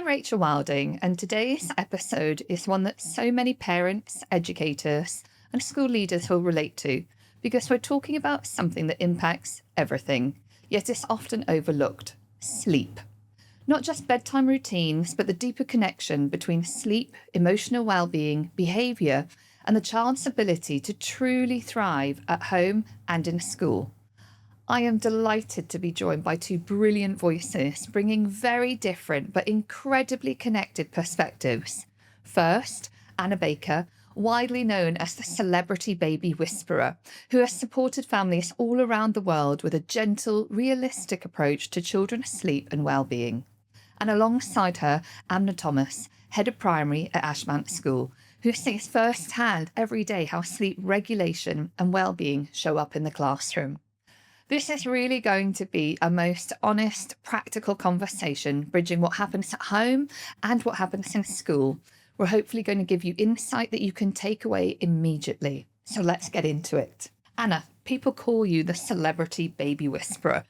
I'm Rachel Wilding, and today's episode is one that so many parents, educators, and school leaders will relate to because we're talking about something that impacts everything, yet is often overlooked: sleep. Not just bedtime routines, but the deeper connection between sleep, emotional well-being, behaviour, and the child's ability to truly thrive at home and in school. I am delighted to be joined by two brilliant voices, bringing very different but incredibly connected perspectives. First, Anna Baker, widely known as the celebrity baby whisperer, who has supported families all around the world with a gentle, realistic approach to children's sleep and well-being. And alongside her, Amna Thomas, head of primary at Ashmount School, who sees firsthand every day how sleep regulation and well-being show up in the classroom. This is really going to be a most honest, practical conversation, bridging what happens at home and what happens in school. We're hopefully going to give you insight that you can take away immediately. So let's get into it. Anna, people call you the celebrity baby whisperer.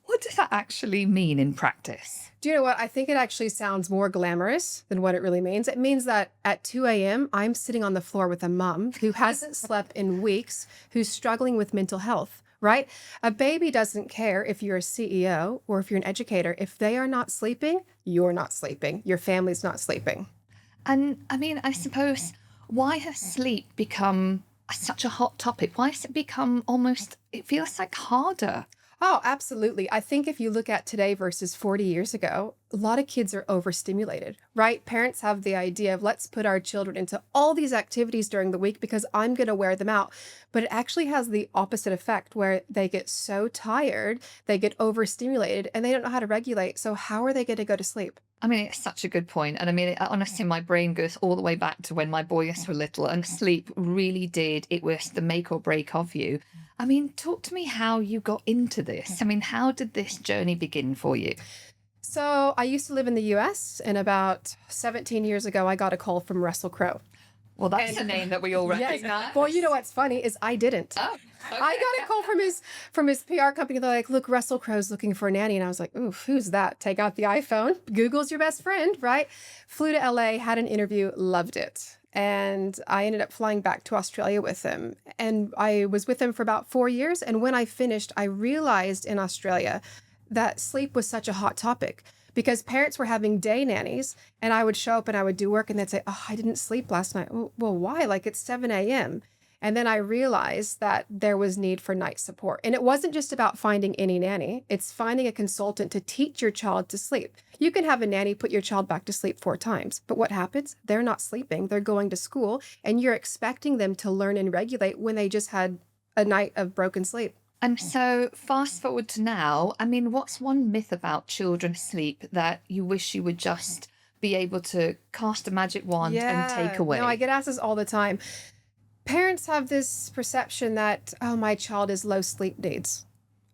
What does that actually mean in practice? Do you know what? I think it actually sounds more glamorous than what it really means. It means that at 2 a.m., I'm sitting on the floor with a mom who hasn't slept in weeks, who's struggling with mental health. Right? A baby doesn't care if you're a CEO or if you're an educator. If they are not sleeping, you're not sleeping. Your family's not sleeping. And I suppose, why has sleep become such a hot topic? Why has it become almost, it feels like harder? Oh, absolutely. I think if you look at today versus 40 years ago, a lot of kids are overstimulated, right? Parents have the idea of let's put our children into all these activities during the week because I'm going to wear them out. But it actually has the opposite effect where they get so tired, they get overstimulated, and they don't know how to regulate. So how are they going to go to sleep? It's such a good point. And honestly, my brain goes all the way back to when my boys were little, and sleep really it was the make or break of you. Talk to me how you got into this. How did this journey begin for you? So I used to live in the US, and about 17 years ago, I got a call from Russell Crowe. Well, that's a name that we all recognize. Yes. Well, you know what's funny is I didn't. Oh, okay. I got a call from his PR company. They're like, look, Russell Crowe's looking for a nanny. And I was like, oof, who's that? Take out the iPhone. Google's your best friend, right? Flew to LA, had an interview, loved it. And I ended up flying back to Australia with him. And I was with him for about 4 years. And when I finished, I realized in Australia that sleep was such a hot topic because parents were having day nannies, and I would show up and I would do work and they'd say, oh, I didn't sleep last night. Well, why? Like, it's 7 a.m. And then I realized that there was need for night support. And it wasn't just about finding any nanny. It's finding a consultant to teach your child to sleep. You can have a nanny put your child back to sleep 4 times. But what happens? They're not sleeping. They're going to school. And you're expecting them to learn and regulate when they just had a night of broken sleep. And so fast forward to now, what's one myth about children's sleep that you wish you would just be able to cast a magic wand and take away? No, I get asked this all the time. Parents have this perception that, oh, my child is low sleep needs.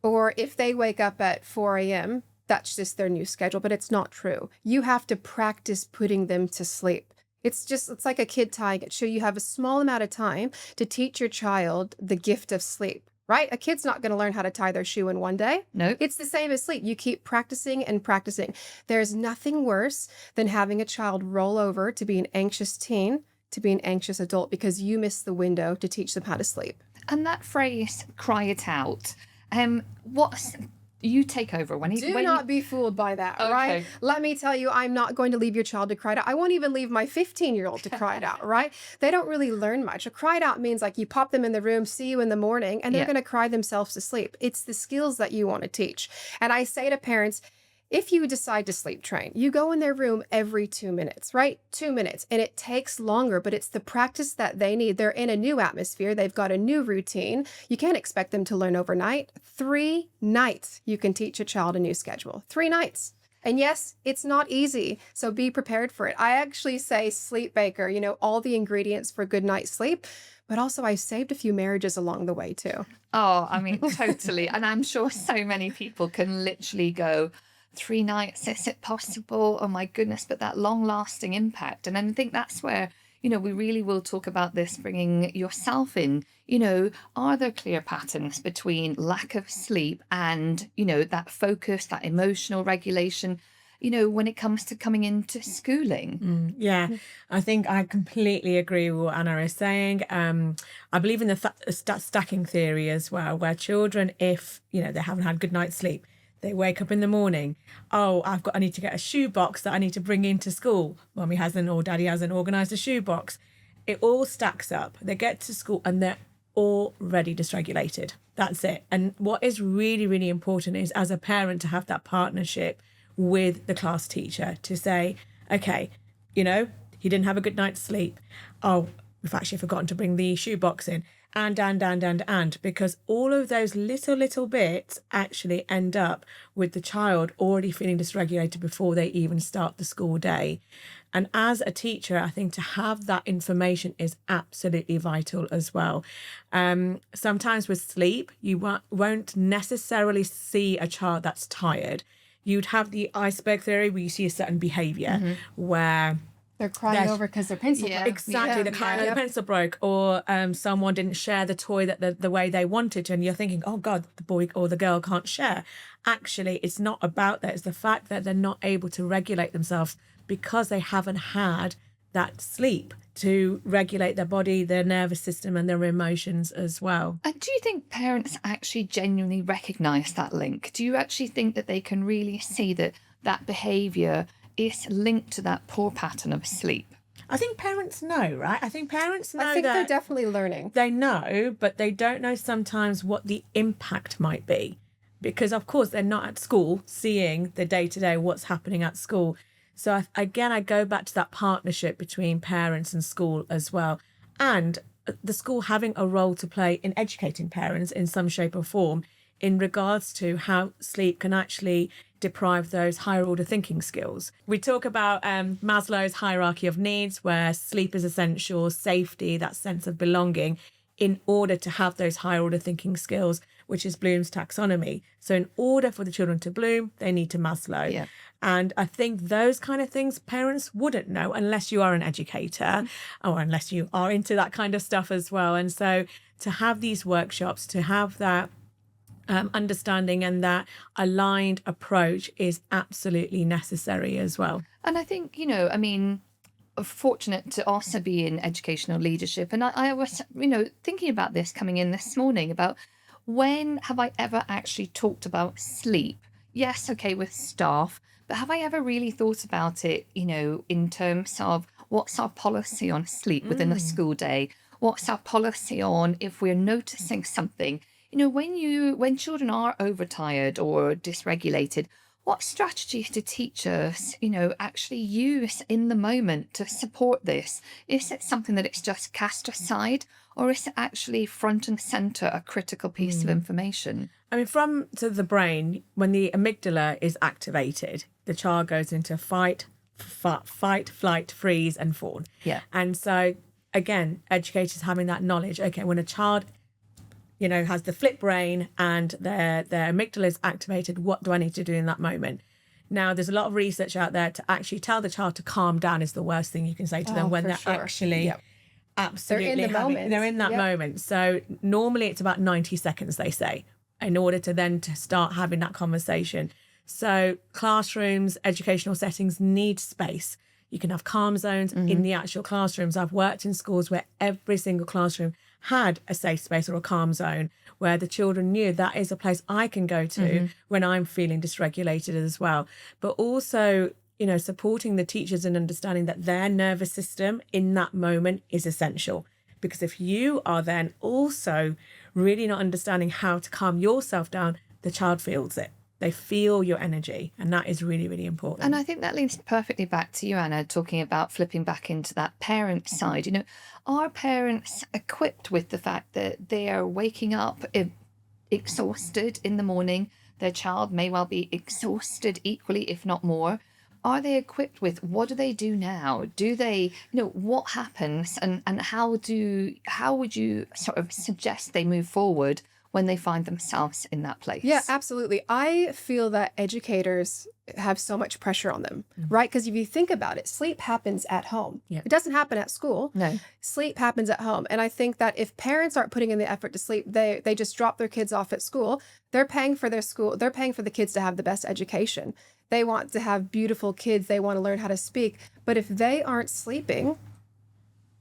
Or if they wake up at 4 a.m., that's just their new schedule, but it's not true. You have to practice putting them to sleep. It's like a kid tying it. So you have a small amount of time to teach your child the gift of sleep. Right? A kid's not going to learn how to tie their shoe in one day. No. It's the same as sleep. You keep practicing and practicing. There's nothing worse than having a child roll over to be an anxious teen, to be an anxious adult, because you missed the window to teach them how to sleep. And that phrase, cry it out, you take over Do not be fooled by that, okay. Right? Let me tell you, I'm not going to leave your child to cry it out. I won't even leave my 15-year-old to cry it out, right? They don't really learn much. A cry it out means like you pop them in the room, see you in the morning, and they're going to cry themselves to sleep. It's the skills that you want to teach. And I say to parents, if you decide to sleep train, you go in their room every 2 minutes, right? 2 minutes. And it takes longer, but it's the practice that they need. They're in a new atmosphere. They've got a new routine. You can't expect them to learn overnight. 3 nights, you can teach a child a new schedule. 3 nights. And yes, it's not easy. So be prepared for it. I actually say sleep baker, all the ingredients for good night's sleep. But also I saved a few marriages along the way too. Oh, totally. And I'm sure so many people can literally go, 3 nights, is it possible? Oh my goodness, but that long-lasting impact. And I think that's where, we really will talk about this, bringing yourself in. Are there clear patterns between lack of sleep and, that focus, that emotional regulation? when it comes to coming into schooling. Yeah, I think I completely agree with what Anna is saying. I believe in the stacking theory as well, where children, if they haven't had a good night's sleep, they wake up in the morning. Oh, I need to get a shoebox that I need to bring into school. Mommy hasn't or daddy hasn't organised a shoebox. It all stacks up. They get to school and they're already dysregulated. That's it. And what is really, really important is, as a parent, to have that partnership with the class teacher to say, okay, he didn't have a good night's sleep. Oh, we've actually forgotten to bring the shoebox in. And, because all of those little bits actually end up with the child already feeling dysregulated before they even start the school day. And as a teacher, I think to have that information is absolutely vital as well. Sometimes with sleep, you won't necessarily see a child that's tired. You'd have the iceberg theory where you see a certain behaviour where they're crying over because their pencil broke. Exactly, the pencil broke, or someone didn't share the toy that the way they wanted to, and you're thinking, oh God, the boy or the girl can't share. Actually, it's not about that. It's the fact that they're not able to regulate themselves because they haven't had that sleep to regulate their body, their nervous system, and their emotions as well. And do you think parents actually genuinely recognise that link? Do you actually think that they can really see that behaviour is linked to that poor pattern of sleep? I think parents know, right? I think parents know. I think they're definitely learning. They know, but they don't know sometimes what the impact might be. Because, of course, they're not at school seeing the day-to-day what's happening at school. So, again, I go back to that partnership between parents and school as well. And the school having a role to play in educating parents in some shape or form in regards to how sleep can actually deprive those higher order thinking skills. We talk about Maslow's hierarchy of needs, where sleep is essential, safety, that sense of belonging, in order to have those higher order thinking skills, which is Bloom's taxonomy. So in order for the children to bloom, they need to Maslow. Yeah. And I think those kind of things parents wouldn't know unless you are an educator or unless you are into that kind of stuff as well. And so to have these workshops, to have that understanding and that aligned approach is absolutely necessary as well. And I think, fortunate to also be in educational leadership. And I was, thinking about this coming in this morning about when have I ever actually talked about sleep? Yes, okay, with staff, but have I ever really thought about it, in terms of what's our policy on sleep within a school day? What's our policy on if we're noticing something? When children are overtired or dysregulated, what strategies do teachers, actually use in the moment to support this? Is it something that it's just cast aside, or is it actually front and centre a critical piece of information? I mean, from the brain, when the amygdala is activated, the child goes into fight, flight, freeze, and fawn. Yeah. And so, again, educators having that knowledge. Okay, when a child has the flip brain and their amygdala is activated, what do I need to do in that moment? Now, there's a lot of research out there to actually tell the child to calm down is the worst thing you can say to them when they're actually absolutely they're in that moment. So normally it's about 90 seconds, they say, in order to start having that conversation. So classrooms, educational settings need space. You can have calm zones in the actual classrooms. I've worked in schools where every single classroom had a safe space or a calm zone where the children knew that is a place I can go to when I'm feeling dysregulated as well. But also, supporting the teachers and understanding that their nervous system in that moment is essential. Because if you are then also really not understanding how to calm yourself down, the child feels it. They feel your energy, and that is really, really important. And I think that leads perfectly back to you, Anna, talking about flipping back into that parent side. Are parents equipped with the fact that they are waking up exhausted in the morning? Their child may well be exhausted equally, if not more. Are they equipped with what do they do now? Do they, what happens and how would you sort of suggest they move forward when they find themselves in that place. Yeah, absolutely. I feel that educators have so much pressure on them, right? Because if you think about it, sleep happens at home. Yeah. It doesn't happen at school. No. Sleep happens at home. And I think that if parents aren't putting in the effort to sleep, they just drop their kids off at school. They're paying for their school. They're paying for the kids to have the best education. They want to have beautiful kids. They want to learn how to speak. But if they aren't sleeping,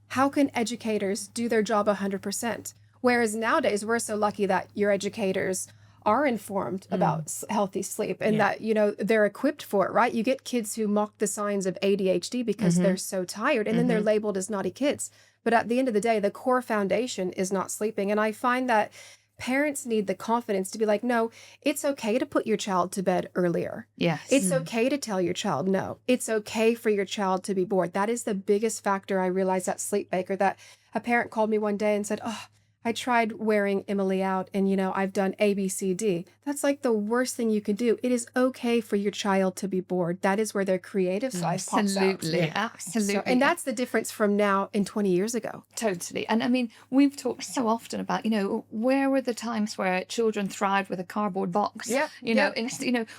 how can educators do their job 100%? Whereas nowadays, we're so lucky that your educators are informed about healthy sleep and that, you know, they're equipped for it, right? You get kids who mock the signs of ADHD because they're so tired and then they're labeled as naughty kids. But at the end of the day, the core foundation is not sleeping. And I find that parents need the confidence to be like, no, it's okay to put your child to bed earlier. Yes. It's okay to tell your child no. It's okay for your child to be bored. That is the biggest factor I realized at Sleep Baker, that a parent called me one day and said, oh, I tried wearing Emily out and, you know, I've done A, B, C, D. That's like the worst thing you could do. It is okay for your child to be bored. That is where their creative side pops out. Absolutely. Absolutely. So, and that's the difference from now and 20 years ago. Totally. And I mean, we've talked so often about, you know, where were the times where children thrived with a cardboard box? Yeah, You know,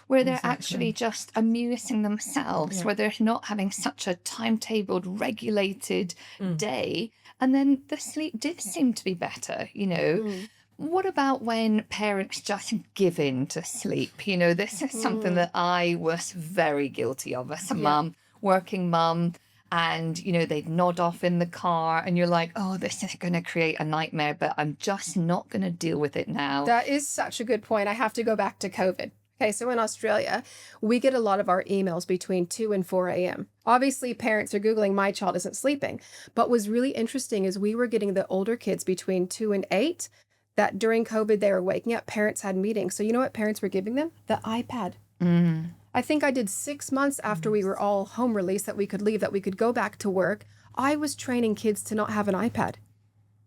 where they're Exactly. actually just amusing themselves, where they're not having such a timetabled, regulated day. And then the sleep did seem to be better, you know. What about when parents just give in to sleep? You know, this is something that I was very guilty of as a mum, working mum. And, you know, they'd nod off in the car and you're like, oh, this is going to create a nightmare, but I'm just not going to deal with it now. That is such a good point. I have to go back to COVID. Okay, so in Australia, we get a lot of our emails between 2 and 4 a.m. Obviously, parents are Googling, my child isn't sleeping. But what's really interesting is we were getting the older kids between 2 and 8, that during COVID, they were waking up, parents had meetings. So you know what parents were giving them? The iPad. I think I did 6 months after we were all home released that we could leave, that we could go back to work. I was training kids to not have an iPad.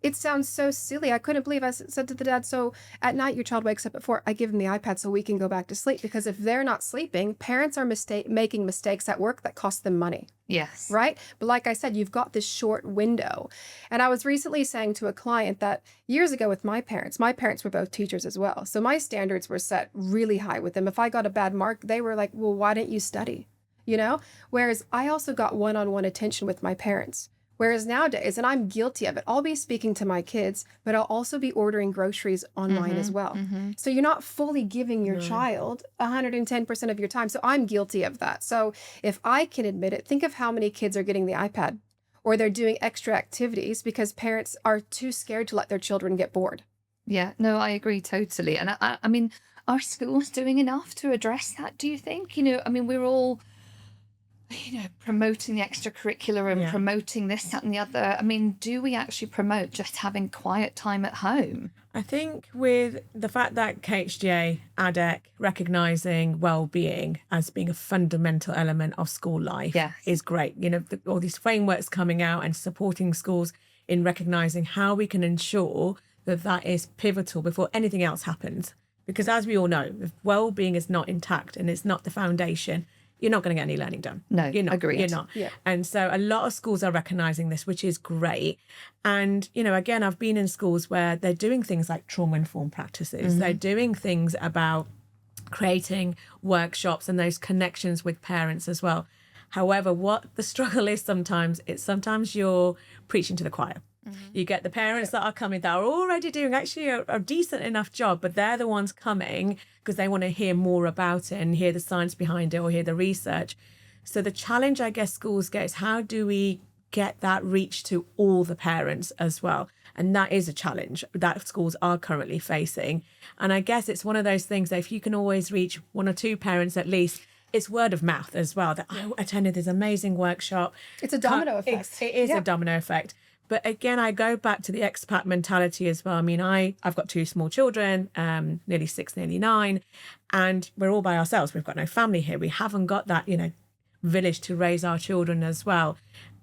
It sounds so silly. I couldn't believe I said to the dad, so at night your child wakes up at 4, I give them the iPad so we can go back to sleep. Because if they're not sleeping, parents are making mistakes at work that cost them money. Yes. Right? But like I said, you've got this short window. And I was recently saying to a client that years ago with my parents were both teachers as well. So my standards were set really high with them. If I got a bad mark, they were like, well, why didn't you study? You know? Whereas I also got one-on-one attention with my parents. Whereas nowadays, and I'm guilty of it, I'll be speaking to my kids, but I'll also be ordering groceries online as well. So you're not fully giving your child 110% of your time. So I'm guilty of that. So if I can admit it, think of how many kids are getting the iPad or they're doing extra activities because parents are too scared to let their children get bored. Yeah, no, I agree totally. And I mean, are schools doing enough to address that, do you think? You know, I mean, we're all, you know, promoting the extracurricular and promoting this, that, and the other. I mean, do we actually promote just having quiet time at home? I think with the fact that KHDA, ADEC, recognising well-being as being a fundamental element of school life is great. You know, all these frameworks coming out and supporting schools in recognising how we can ensure that that is pivotal before anything else happens. Because as we all know, if well-being is not intact and it's not the foundation, you're not going to get any learning done. No, you're not. agreed. You're not. Yeah. And so a lot of schools are recognising this, which is great. And, you know, again, I've been in schools where they're doing things like trauma-informed practices. They're doing things about creating workshops and those connections with parents as well. However, what the struggle is sometimes you're preaching to the choir. You get the parents that are coming that are already doing actually a decent enough job, but they're the ones coming because they want to hear more about it and hear the science behind it or hear the research. So the challenge I guess schools get is how do we get that reach to all the parents as well? And that is a challenge that schools are currently facing. And I guess it's one of those things that if you can always reach 1 or 2 parents at least, it's word of mouth as well, that I attended this amazing workshop. It's a domino effect. It is a domino effect. But again, I go back to the expat mentality as well. I mean, I've got 2 small children, nearly 6, nearly 9, and we're all by ourselves. We've got no family here. We haven't got that, you know, village to raise our children as well.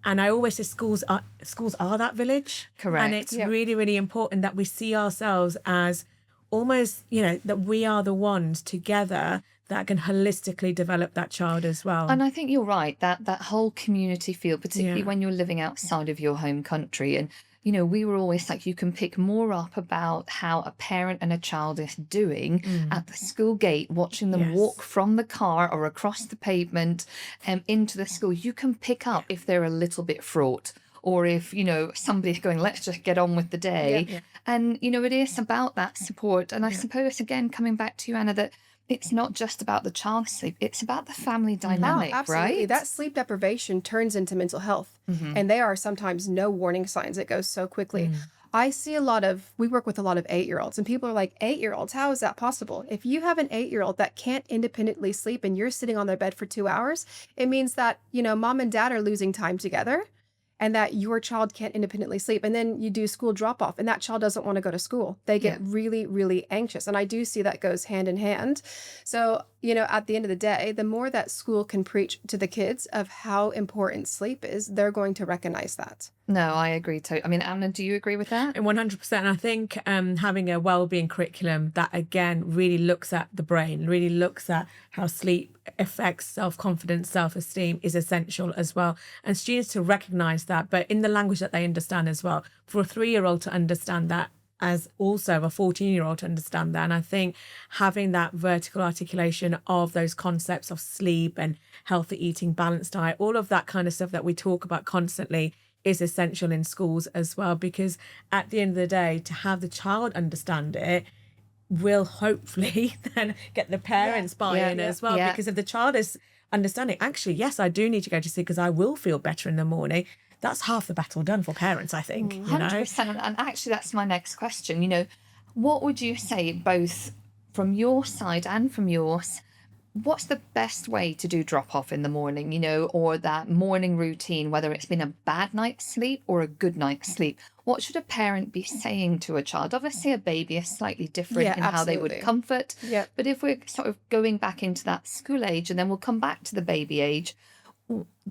And I always say schools are that village. Correct. And it's really, really important that we see ourselves as almost, you know, that we are the ones together that can holistically develop that child as well. And I think you're right, that whole community feel, particularly when you're living outside of your home country. And, you know, we were always like, you can pick more up about how a parent and a child is doing at the school gate, watching them walk from the car or across the pavement into the school. You can pick up if they're a little bit fraught, or if, you know, somebody's going, let's just get on with the day. And, you know, it is about that support. And I suppose, again, coming back to you, Anna, that it's not just about the child's sleep, it's about the family dynamic, absolutely. right? That sleep deprivation turns into mental health. And there are sometimes no warning signs. It goes so quickly. I see we work with a lot of 8-year-olds, and people are like, 8-year-olds, how is that possible? If you have an 8-year-old that can't independently sleep and you're sitting on their bed for 2 hours, it means that, you know, mom and dad are losing time together, and that your child can't independently sleep. And then you do school drop off and that child doesn't want to go to school. They get really, really anxious. And I do see that goes hand in hand. So, you know, at the end of the day, the more that school can preach to the kids of how important sleep is, they're going to recognize that. No, I agree too. I mean, Amna, do you agree with that? 100%. And I think having a wellbeing curriculum that, again, really looks at the brain, really looks at how sleep affects self-confidence, self-esteem is essential as well. And students to recognize that, but in the language that they understand as well. For a 3-year-old to understand that, as also a 14-year-old to understand that. And I think having that vertical articulation of those concepts of sleep and healthy eating, balanced diet, all of that kind of stuff that we talk about constantly is essential in schools as well, because at the end of the day, to have the child understand it will hopefully then get the parents buy-in as well. Because if the child is understanding, actually, yes, I do need to go to sleep because I will feel better in the morning, that's half the battle done for parents, I think. 100%. And actually, that's my next question. You know, what would you say, both from your side and from yours, what's the best way to do drop off in the morning, you know, or that morning routine, whether it's been a bad night's sleep or a good night's sleep? What should a parent be saying to a child? Obviously, a baby is slightly different in how they would comfort. But if we're sort of going back into that school age, and then we'll come back to the baby age,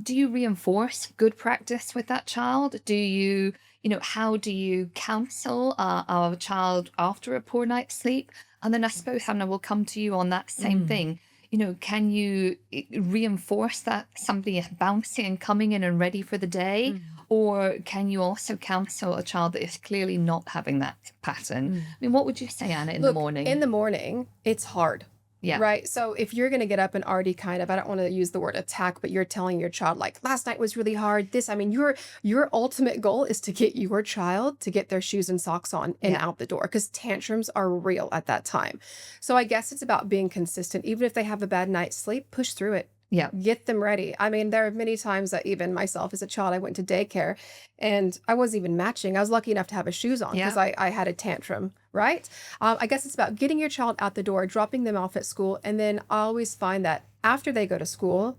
do you reinforce good practice with that child? Do you, you know, how do you counsel our child after a poor night's sleep? And then I suppose, Hannah, will come to you on that same thing. You know, can you reinforce that somebody is bouncy and coming in and ready for the day? Or can you also counsel a child that is clearly not having that pattern? I mean, what would you say, Anna, in the morning? In the morning, it's hard. Yeah. Right. So if you're going to get up and already kind of, I don't want to use the word attack, but you're telling your child like, last night was really hard. I mean, your ultimate goal is to get your child to get their shoes and socks on and out the door, because tantrums are real at that time. So I guess it's about being consistent. Even if they have a bad night's sleep, push through it. Yeah. Get them ready. I mean, there are many times that even myself as a child, I went to daycare and I wasn't even matching. I was lucky enough to have shoes on because I had a tantrum, right? I guess it's about getting your child out the door, dropping them off at school. And then I always find that after they go to school,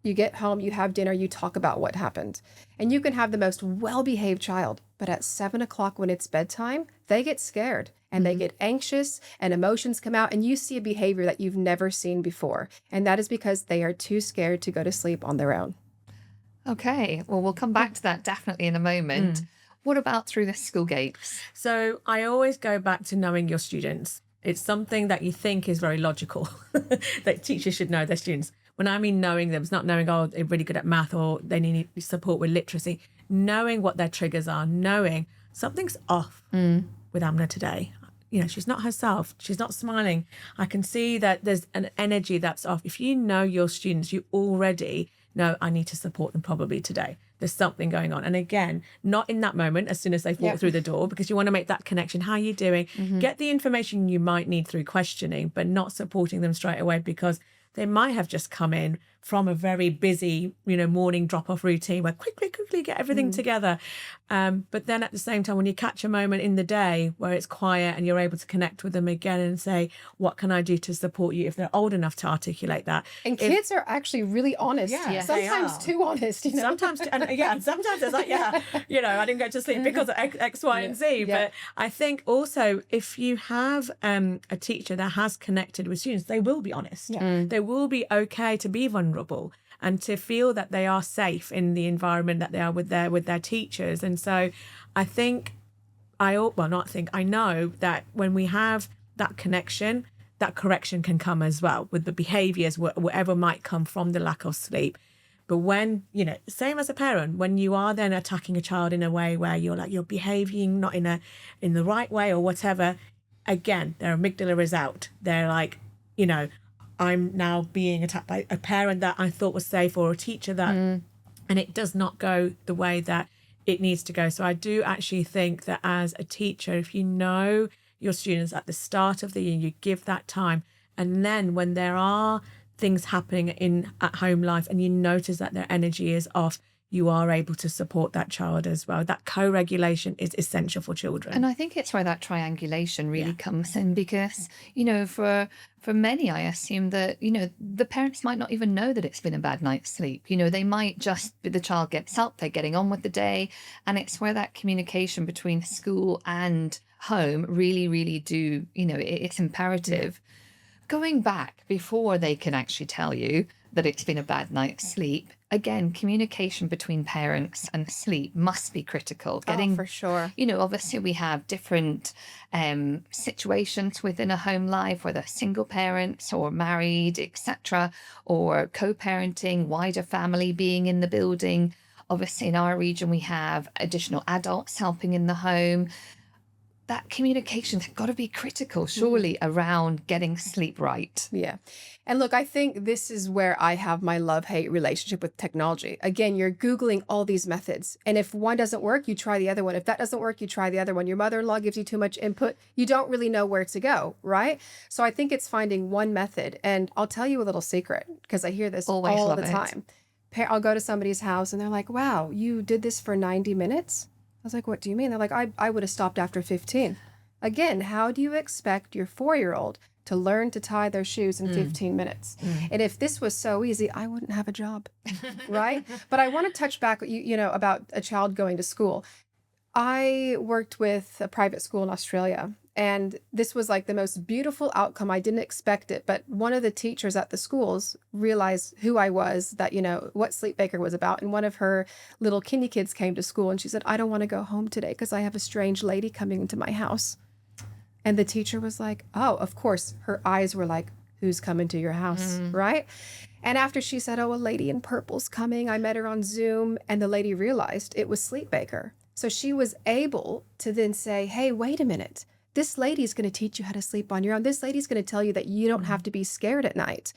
you get home, you have dinner, you talk about what happened. And you can have the most well-behaved child, but at 7 o'clock when it's bedtime, they get scared and they get anxious and emotions come out, and you see a behavior that you've never seen before. And that is because they are too scared to go to sleep on their own. Okay. Well, we'll come back to that definitely in a moment. What about through the school gates? So I always go back to knowing your students. It's something that you think is very logical, that teachers should know their students. When I mean knowing them, it's not knowing, oh, they're really good at math or they need support with literacy. Knowing what their triggers are, knowing something's off with Amna today. You know, she's not herself. She's not smiling. I can see that there's an energy that's off. If you know your students, you already know, I need to support them probably today. There's something going on. And again, not in that moment, as soon as they've walked through the door, because you want to make that connection. How are you doing? Get the information you might need through questioning, but not supporting them straight away, because they might have just come in from a very busy, you know, morning drop-off routine where quickly get everything together. But then at the same time, when you catch a moment in the day where it's quiet and you're able to connect with them again and say, what can I do to support you, if they're old enough to articulate that. And kids are actually really honest. Sometimes too honest. You know? Sometimes it's like, you know, I didn't go to sleep because of X, Y, and Z. But I think also if you have a teacher that has connected with students, they will be honest. They will be okay to be vulnerable and to feel that they are safe in the environment that they are with their teachers. And so I think I know that when we have that connection, that correction can come as well with the behaviours, whatever might come from the lack of sleep. But when, you know, same as a parent, when you are then attacking a child in a way where you're behaving not in the right way or whatever, again, their amygdala is out. They're like, you know, I'm now being attacked by a parent that I thought was safe, or a teacher that, and it does not go the way that it needs to go. So I do actually think that as a teacher, if you know your students at the start of the year, you give that time, and then when there are things happening at home life and you notice that their energy is off, you are able to support that child as well. That co-regulation is essential for children. And I think it's where that triangulation really comes in, because, you know, for many, I assume that, you know, the parents might not even know that it's been a bad night's sleep. You know, they might just, the child gets up, they're getting on with the day. And it's where that communication between school and home really, really do, you know, it's imperative. Going back before they can actually tell you that it's been a bad night's sleep, again, communication between parents and sleep must be critical. Getting, for sure. You know, obviously we have different situations within a home life, whether single parents or married, etc., or co-parenting, wider family being in the building. Obviously in our region, we have additional adults helping in the home. That communication's got to be critical, surely, around getting sleep right. Yeah. And look, I think this is where I have my love-hate relationship with technology. Again, you're Googling all these methods. And if one doesn't work, you try the other one. If that doesn't work, you try the other one. Your mother-in-law gives you too much input. You don't really know where to go, right? So I think it's finding one method. And I'll tell you a little secret, because I hear this Always all love the it. time. I'll go to somebody's house and they're like, wow, you did this for 90 minutes? I was like, what do you mean? They're like, I would have stopped after 15. Again, how do you expect your 4-year-old to learn to tie their shoes in 15 minutes? And if this was so easy, I wouldn't have a job, right? But I want to touch back, you know, about a child going to school. I worked with a private school in Australia, and this was like the most beautiful outcome. I didn't expect it, but one of the teachers at the schools realized who I was, that, you know, what Sleep Baker was about. And one of her little kindy kids came to school and she said, I don't want to go home today because I have a strange lady coming into my house. And the teacher was like, oh, of course. Her eyes were like, who's coming to your house, right? And after she said, oh, a lady in purple's coming, I met her on Zoom, and the lady realized it was Sleep Baker. So she was able to then say, hey, wait a minute. This lady's going to teach you how to sleep on your own. This lady's going to tell you that you don't have to be scared at night.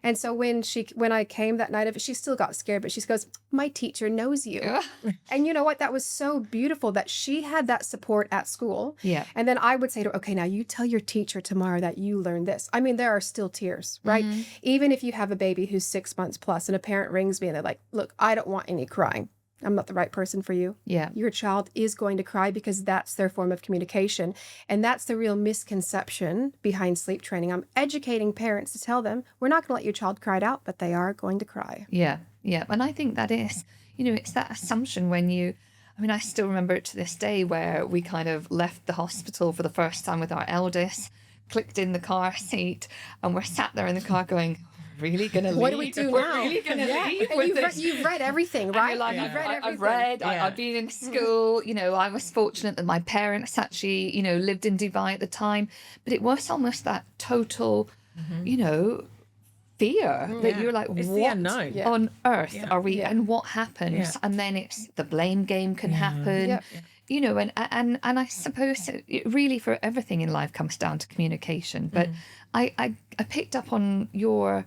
And so when I came that night of it, she still got scared, but she goes, my teacher knows you. And you know what? That was so beautiful that she had that support at school. Yeah. And then I would say to her, okay, now you tell your teacher tomorrow that you learned this. I mean, there are still tears, right? Even if you have a baby who's 6 months plus and a parent rings me and they're like, look, I don't want any crying. I'm not the right person for you. Yeah. Your child is going to cry because that's their form of communication. And that's the real misconception behind sleep training. I'm educating parents to tell them, we're not going to let your child cry it out, but they are going to cry. Yeah. Yeah. And I think that is, you know, it's that assumption when you, I mean, I still remember it to this day where we kind of left the hospital for the first time with our eldest, clicked in the car seat, and we're sat there in the car going, really going to leave? What do we do We're now? really going to leave And with you've, this? you've read everything, right? Like, You've read everything. I've read, Yeah. I've been in school, you know, I was fortunate that my parents actually, you know, lived in Dubai at the time, but it was almost that total, you know, fear that you're like, It's the what unknown. on earth are we, Yeah. and what happens? Yeah. And then it's the blame game can happen. Yep. You know, and I suppose it really for everything in life comes down to communication. But I picked up on your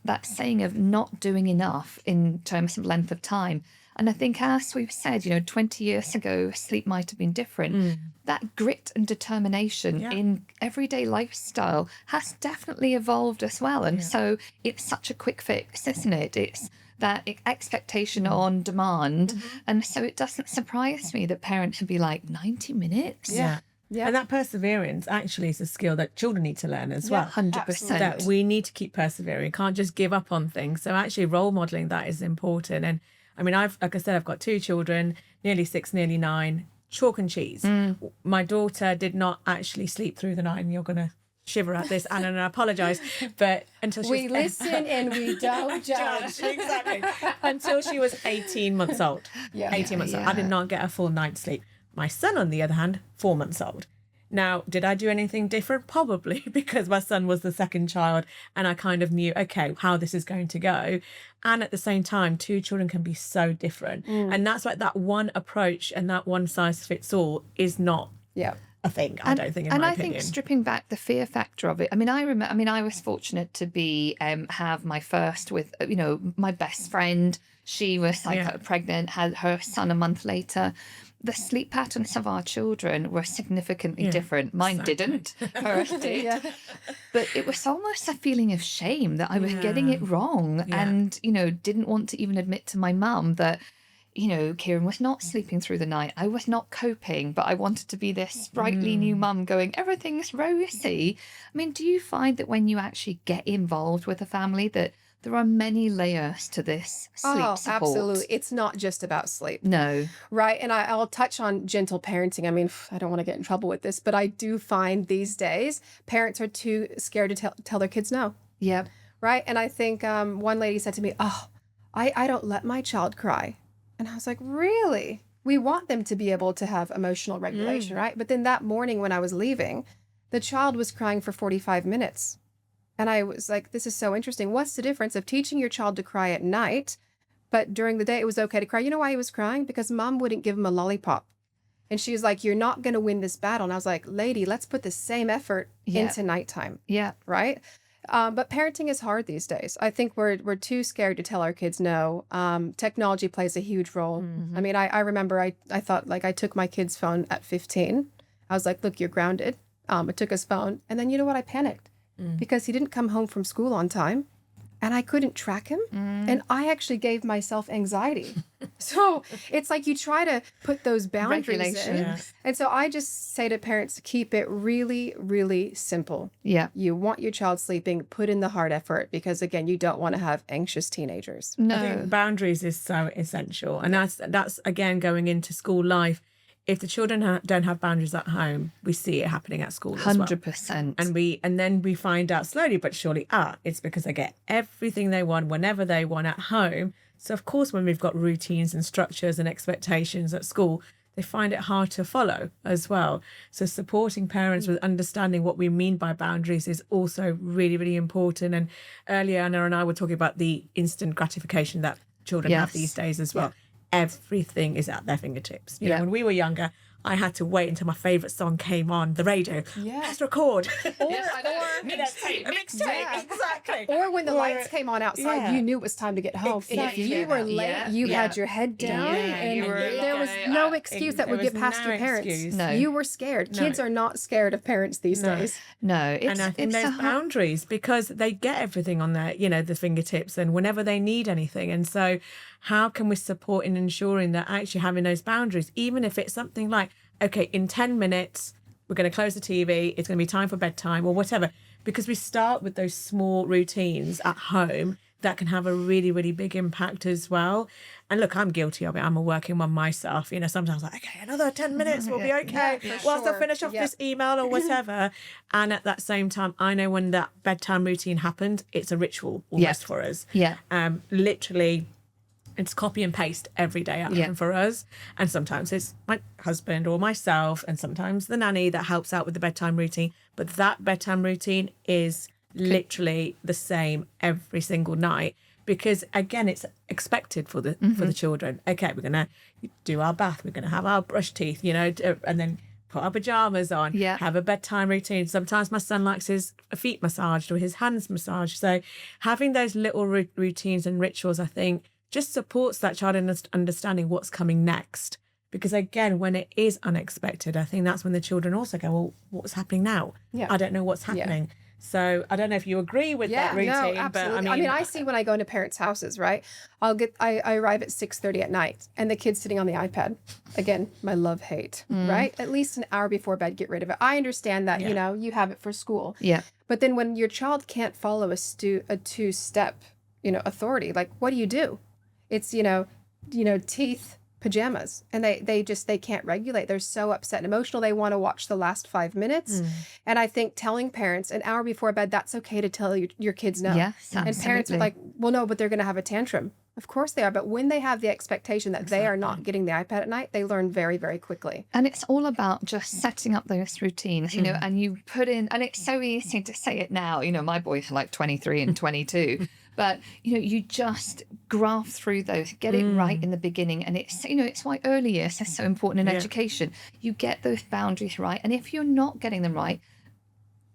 that saying of not doing enough in terms of length of time. And I think, as we've said, you know, 20 years ago, sleep might have been different. That grit and determination in everyday lifestyle has definitely evolved as well. And so it's such a quick fix, isn't it? It's that expectation on demand. And so it doesn't surprise me that parents would be like, 90 minutes? Yeah. Yeah. And that perseverance actually is a skill that children need to learn as well. 100%. That we need to keep persevering. Can't just give up on things. So actually role modeling that is important. And I mean, like I said, I've got 2 children, nearly 6, nearly 9, chalk and cheese. My daughter did not actually sleep through the night, and you're going to shiver at this, Anna, and I apologise, but until she We was listen and we don't judge. exactly. Until she was 18 months old. Yeah. 18 months old. I did not get a full night's sleep. My son, on the other hand, 4 months old. Now, did I do anything different? Probably, because my son was the second child and I kind of knew, okay, how this is going to go. And at the same time, two children can be so different. And that's like that one approach and that one size fits all is not a thing, I don't think, in my opinion. I think stripping back the fear factor of it. I mean, I was fortunate to be have my first with, my best friend. She was pregnant, had her son a month later. The sleep patterns of our children were significantly different. Mine didn't. Hers did. But it was almost a feeling of shame that I was getting it wrong and, didn't want to even admit to my mum that, Kieran was not sleeping through the night. I was not coping, but I wanted to be this sprightly new mum going, everything's rosy. I mean, do you find that when you actually get involved with a family that there are many layers to this sleep support? Absolutely. It's not just about sleep. No. Right. And I'll touch on gentle parenting. I mean, I don't want to get in trouble with this, but I do find these days parents are too scared to tell their kids no. Yeah. Right. And I think one lady said to me, I don't let my child cry. And I was like, really? We want them to be able to have emotional regulation, right? But then that morning when I was leaving, the child was crying for 45 minutes. And I was like, this is so interesting. What's the difference of teaching your child to cry at night, but during the day it was okay to cry? You know why he was crying? Because mom wouldn't give him a lollipop. And she was like, you're not going to win this battle. And I was like, lady, let's put the same effort into nighttime. Yeah. Right? But parenting is hard these days. I think we're too scared to tell our kids no. Technology plays a huge role. I mean, I remember I thought, like, I took my kid's phone at 15. I was like, look, you're grounded. I took his phone. And then you know what? I panicked because he didn't come home from school on time and I couldn't track him. And I actually gave myself anxiety. So it's like you try to put those boundaries in. Yeah. And so I just say to parents to keep it really, really simple. Yeah. You want your child sleeping, put in the hard effort because, again, you don't want to have anxious teenagers. No. I think boundaries is so essential. And that's again, going into school life. If the children don't have boundaries at home, we see it happening at school as well. 100%. And then we find out slowly but surely, it's because they get everything they want whenever they want at home. So of course, when we've got routines and structures and expectations at school, they find it hard to follow as well. So supporting parents with understanding what we mean by boundaries is also really, really important. And earlier, Anna and I were talking about the instant gratification that children have these days as well. Everything is at their fingertips. You know, when we were younger, I had to wait until my favourite song came on the radio. Let's record. Mixtape. Exactly. Or when the lights came on outside, you knew it was time to get home. If you were late, you had your head down, and there was no excuse that would get past your parents. No. You were scared. Kids are not scared of parents these days. No. And I think there's boundaries because they get everything on their, the fingertips and whenever they need anything. And so how can we support in ensuring that actually having those boundaries, even if it's something like, okay, in 10 minutes, we're going to close the TV, it's going to be time for bedtime or whatever, because we start with those small routines at home that can have a really, really big impact as well. And look, I'm guilty of it. I'm a working one myself. Sometimes like, okay, another 10 minutes, we'll be okay. Whilst I finish off this email or whatever. And at that same time, I know when that bedtime routine happened, it's a ritual almost for us. Yeah. Literally, it's copy and paste every day at home for us. And sometimes it's my husband or myself and sometimes the nanny that helps out with the bedtime routine. But that bedtime routine is literally the same every single night because, again, it's expected for the children. Okay, we're going to do our bath. We're going to have our brush teeth, and then put our pajamas on, have a bedtime routine. Sometimes my son likes his feet massaged or his hands massaged. So having those little routines and rituals, I think, just supports that child in understanding what's coming next. Because again, when it is unexpected, I think that's when the children also go, well, what's happening now? I don't know what's happening. So I don't know if you agree with that routine. No, absolutely. But I mean, I see when I go into parents' houses, right? I arrive at 6:30 at night and the kid's sitting on the iPad. Again, my love-hate, right? At least an hour before bed, get rid of it. I understand that, you have it for school. Yeah. But then when your child can't follow a two-step, authority, like what do? It's, teeth, pajamas, and they can't regulate. They're so upset and emotional. They want to watch the last 5 minutes. And I think telling parents an hour before bed, that's okay to tell your kids no. Yes, And parents are like, well, no, but they're going to have a tantrum. Of course they are. But when they have the expectation that they are not getting the iPad at night, they learn very, very quickly. And it's all about just setting up those routines, you know, and you put in, and it's so easy to say it now, you know, my boys are like 23 and 22, but, you know, you just graft through those, get it right in the beginning. And it's, you know, it's why early years is so important in education. You get those boundaries right. And if you're not getting them right,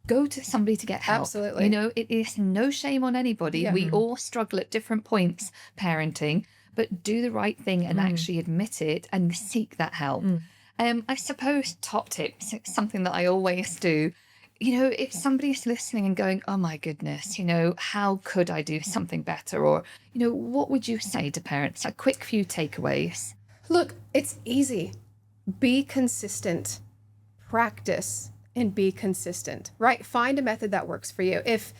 go to somebody to get help. Absolutely. You know, it is no shame on anybody. Yeah. We all struggle at different points parenting, but do the right thing and actually admit it and seek that help. I suppose top tips, it's something that I always do. You know, if somebody's listening and going, oh my goodness, you know, how could I do something better? Or, you know, what would you say to parents? A quick few takeaways. Look, it's easy. Be consistent. Practice and be consistent, right? Find a method that works for you. If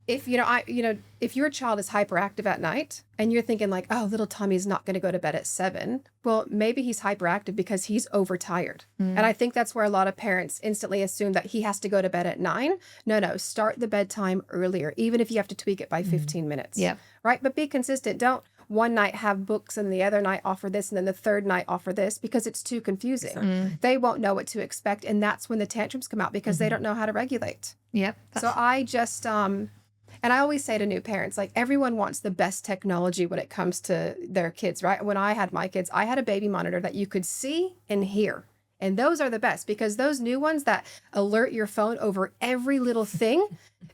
if your child is hyperactive at night and you're thinking like, oh, little Tommy's not going to go to bed at 7, well, maybe he's hyperactive because he's overtired. And I think that's where a lot of parents instantly assume that he has to go to bed at 9. No, start the bedtime earlier, even if you have to tweak it by 15 minutes. Yeah. Right. But be consistent. Don't one night have books and the other night offer this and then the third night offer this, because it's too confusing. They won't know what to expect. And that's when the tantrums come out, because they don't know how to regulate. Yep. So I just, and I always say to new parents, like, everyone wants the best technology when it comes to their kids, right? When I had my kids, I had a baby monitor that you could see and hear. And those are the best, because those new ones that alert your phone over every little thing,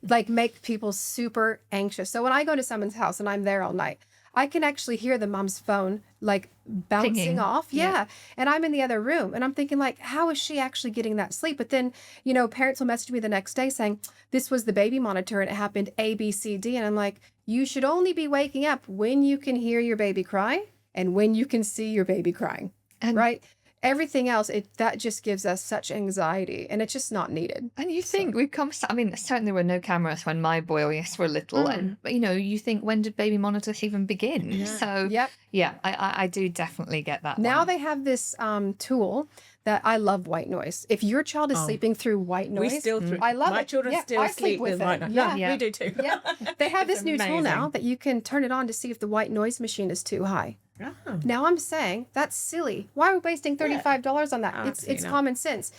like, make people super anxious. So when I go to someone's house and I'm there all night, I can actually hear the mom's phone like bouncing Pinging. off. Yeah. And I'm in the other room and I'm thinking like, how is she actually getting that sleep? But then, you know, parents will message me the next day saying, this was the baby monitor and it happened A, B, C, D. And I'm like, you should only be waking up when you can hear your baby cry and when you can see your baby crying. And right? Everything else, that just gives us such anxiety, and it's just not needed. And you think we've come, I mean, certainly there were no cameras when my boys were little. And, you know, you think, when did baby monitors even begin? Yeah. So, Yep. yeah, I do definitely get that. Now one. they have this tool that I love, white noise. If your child is sleeping through white noise, We still, I love my it. children Yeah, still I sleep with it. white noise. Yeah. Yeah. We do too. Yeah. They have It's this new tool amazing. now that you can turn it on to see if the white noise machine is too high. Oh. Now I'm saying that's silly. Why are we wasting $35 on that? It's Absolutely not. common sense.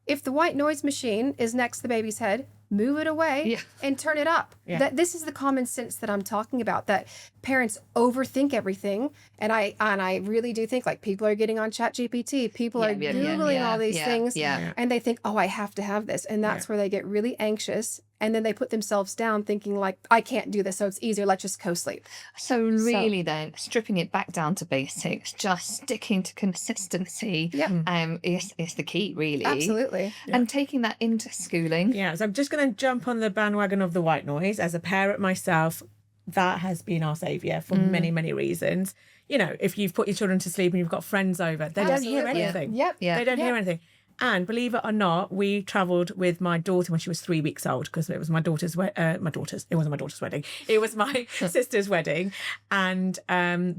If the white noise machine is next to the baby's head, move it away and turn it up. Yeah. This is the common sense that I'm talking about, that parents overthink everything. And I really do think, like, people are getting on ChatGPT, people are Googling all these things, and they think, oh, I have to have this. And that's where they get really anxious. And then they put themselves down thinking like, I can't do this, so it's easier. Let's just co-sleep. So really then, stripping it back down to basics, just sticking to consistency is the key, really. Absolutely. And taking that into schooling. Yeah, so I'm just going to jump on the bandwagon of the white noise. As a parent myself, that has been our saviour for many, many reasons. You know, if you've put your children to sleep and you've got friends over, they don't hear Absolutely. anything. Yep. Yeah. They don't hear anything. And believe it or not, we travelled with my daughter when she was 3 weeks old, because it was my daughter's, it wasn't my daughter's wedding. It was my sister's wedding. And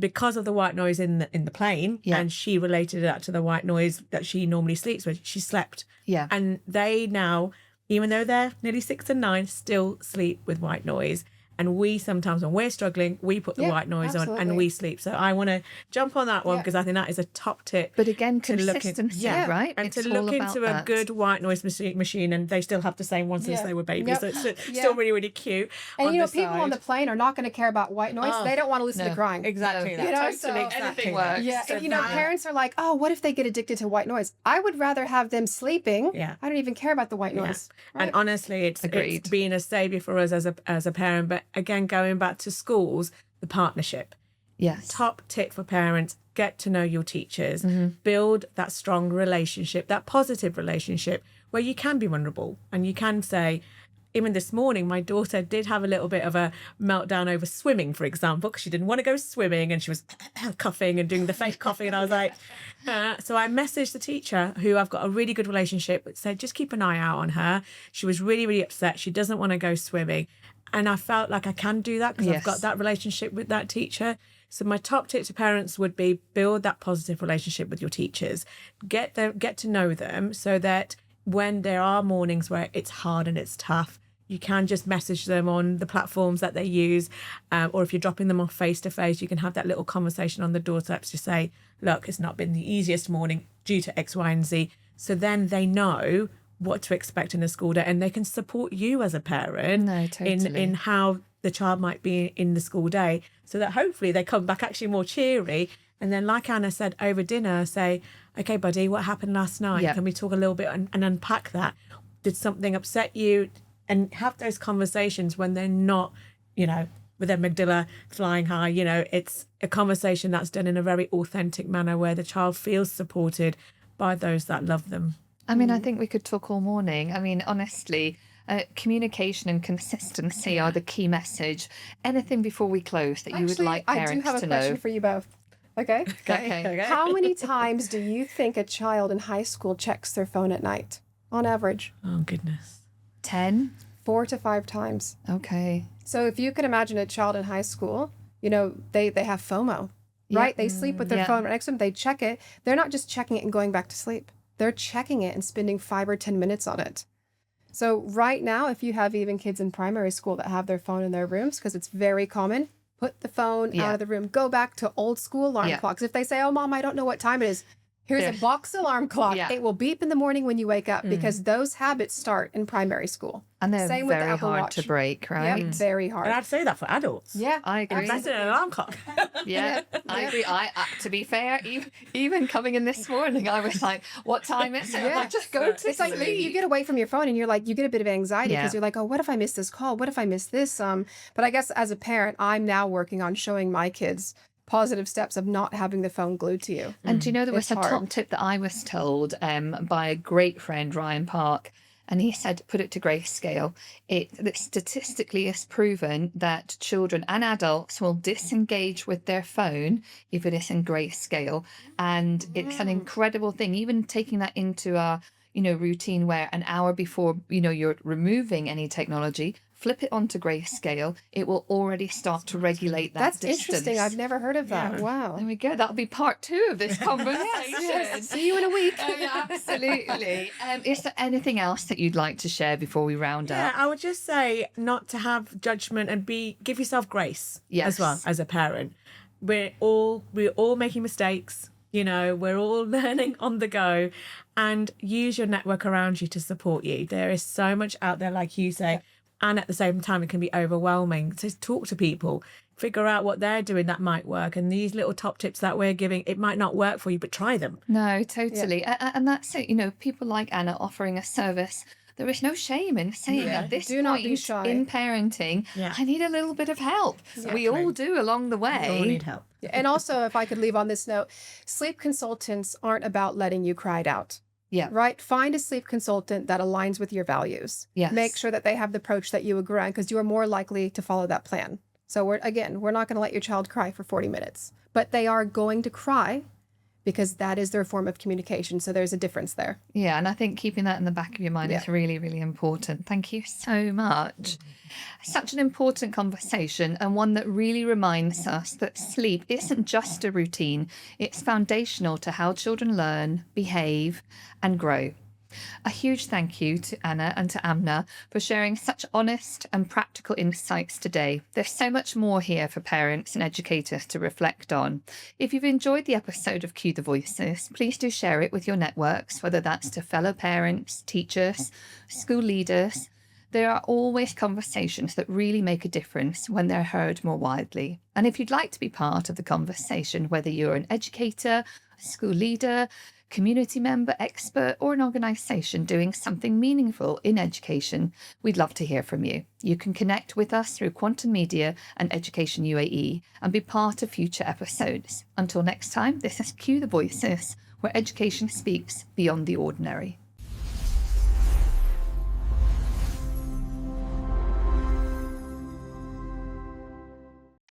because of the white noise in the plane, and she related that to the white noise that she normally sleeps with, she slept. Yeah. And they now, even though they're nearly 6 and 9, still sleep with white noise. And we sometimes, when we're struggling, we put the white noise on absolutely. and we sleep. So I want to jump on that one, because I think that is a top tip. But again, to look at- consistency, right? And It's to all look about into a that. good white noise machine, and they still have the same one since Yeah. they were babies. Yep. So it's Yeah. still really, really cute. And on you know, the people on the side. plane are not going to care about white noise. They don't want to listen to crying. Exactly No. that. You know, Totally, so exactly anything that. works. Yeah, So and, you know, that- parents are like, oh, what if they get addicted to white noise? I would rather have them sleeping. Yeah. I don't even care about the white noise. And honestly, it's Agreed. been a saviour for us as a parent. But again, going back to schools, the partnership. Yes. Top tip for parents: get to know your teachers, build that strong relationship, that positive relationship where you can be vulnerable and you can say, even this morning, my daughter did have a little bit of a meltdown over swimming, for example, because she didn't want to go swimming and she was coughing and doing the fake coughing. And I was like, so I messaged the teacher, who I've got a really good relationship with, said, just keep an eye out on her. She was really, really upset. She doesn't want to go swimming. And I felt like I can do that because I've got that relationship with that teacher. So my top tip to parents would be, build that positive relationship with your teachers. Get to know them, so that when there are mornings where it's hard and it's tough, you can just message them on the platforms that they use. Or if you're dropping them off face to face, you can have that little conversation on the doorsteps to say, look, it's not been the easiest morning due to X, Y, and Z. So then they know what to expect in a school day, and they can support you as a parent in how the child might be in the school day, so that hopefully they come back actually more cheery. And then, like Anna said, over dinner, say, okay, buddy, what happened last night? Yeah. Can we talk a little bit and unpack that? Did something upset you? And have those conversations when they're not, with their amygdala flying high. It's a conversation that's done in a very authentic manner where the child feels supported by those that love them. I mean, I think we could talk all morning. I mean, honestly, communication and consistency are the key message. Anything before we close that you would like parents to know? I do have a question for you both. Okay. Okay. How many times do you think a child in high school checks their phone at night, on average? Oh, goodness. 10? 4 to 5 times. Okay. So if you can imagine a child in high school, they have FOMO, right? They sleep with their phone right next to them. They check it. They're not just checking it and going back to sleep. They're checking it and spending 5 or 10 minutes on it. So right now, if you have even kids in primary school that have their phone in their rooms, because it's very common, put the phone out of the room. Go back to old school alarm clocks. If they say, oh, Mom, I don't know what time it is, here's a box alarm clock. Yeah. It will beep in the morning when you wake up because those habits start in primary school. And they're Same with the very Apple hard Watch. to break, right? Yep, very hard. And I'd say that for adults. Yeah, I agree. Invest in an alarm clock. Yeah, I agree. To be fair, even coming in this morning, I was like, what time is it? Yeah. Like, just go to It's like sleep. you get away from your phone and you're like, you get a bit of anxiety because you're like, oh, what if I miss this call? What if I miss this? But I guess as a parent, I'm now working on showing my kids positive steps of not having the phone glued to you. And do you know, there was It's a hard. top tip that I was told by a great friend, Ryan Park, and he said, put it to grayscale. That statistically is proven that children and adults will disengage with their phone if it is in grayscale. And it's an incredible thing, even taking that into a routine where an hour before, you're removing any technology, flip it onto grayscale, it will already start to regulate that That's distance. interesting. I've never heard of that. Yeah. Wow. There we go. That'll be part 2 of this conversation. See you in a week. Absolutely. Is there anything else that you'd like to share before we round Yeah, up? I would just say not to have judgment and give yourself grace as well as a parent. We're all making mistakes. We're all learning on the go, and use your network around you to support you. There is so much out there, like you say, and at the same time, it can be overwhelming. So talk to people, figure out what they're doing that might work. And these little top tips that we're giving, it might not work for you, but try them. No, totally. And that's it. People like Anna offering a service. There is no shame in saying at this Do not be point shy. in parenting, I need a little bit of help. We all do along the way. We all need help. And also, if I could leave on this note, sleep consultants aren't about letting you cry it out. Yeah. Right? Find a sleep consultant that aligns with your values. Yes. Make sure that they have the approach that you agree on, because you are more likely to follow that plan. So we're not going to let your child cry for 40 minutes, but they are going to cry because that is their form of communication. So there's a difference there. Yeah, and I think keeping that in the back of your mind is really, really important. Thank you so much. Such an important conversation, and one that really reminds us that sleep isn't just a routine. It's foundational to how children learn, behave, and grow. A huge thank you to Anna and to Amna for sharing such honest and practical insights today. There's so much more here for parents and educators to reflect on. If you've enjoyed the episode of QTheVoices, please do share it with your networks, whether that's to fellow parents, teachers, school leaders. There are always conversations that really make a difference when they're heard more widely. And if you'd like to be part of the conversation, whether you're an educator, a school leader, community member, expert, or an organisation doing something meaningful in education, we'd love to hear from you. You can connect with us through Quantum Media and Education UAE and be part of future episodes. Until next time, this is QTheVoices, where education speaks beyond the ordinary.